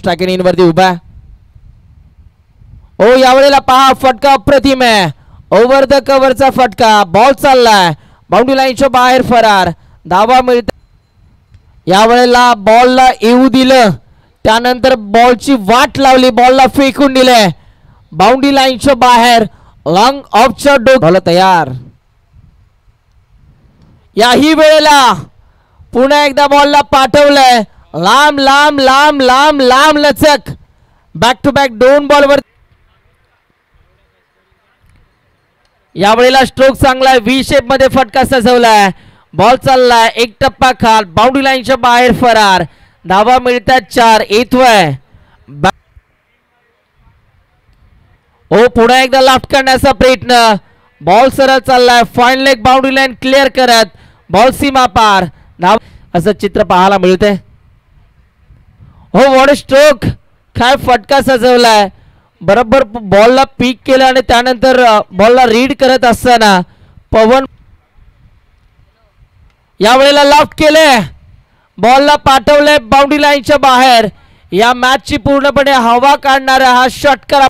Strike in वरती उभा आहे. ओ यावेळेला पहा फटका अप्रतिम आहे. ओव्हर द कव्हरचा फटका. बॉल चाललाय बाउंड्री लाईनच्या बाहेर फरार. धावा मिळत. यावेळेला बॉलला येऊ दिलं त्यानंतर बॉलची वाट लावली. बॉलला फेकून दिले बाउंड्री लाईनच्या बाहेर. लॉंग ऑफच्या डोक्याला तयार. याही वेळेला पुन्हा एकदा बॉलला पाठवलंय लांब लांब लांब लांब लांब लचक. बॅक टू बॅक 2 बॉलवर. यावेळेला स्ट्रोक चांगला व्ही शेप मध्ये फटका सजवलाय. बॉल चाललाय एक टप्पा खाल. बाउंड्री लाईनच्या बाहेर फरार. धावा मिळतात 4. येतोय ओ पुन्हा एकदा लाफ्ट करण्याचा प्रयत्न. बॉल सरळ चाललाय. Fine leg boundary line clear करत बॉल सीमा पार. धाव असं चित्र पाहायला मिळते. हो व्हॉट स्ट्रोक. काय फटका सजवलाय. बरोबर बॉलला पीक केलं आणि त्यानंतर बॉलला रीड करत असताना पवन यावेळेला लॉफ्ट केले. बॉलला पाठवले बाउंड्री लाईनच्या बाहेर. या मॅचची पूर्णपणे हवा काढणारा हा षटकार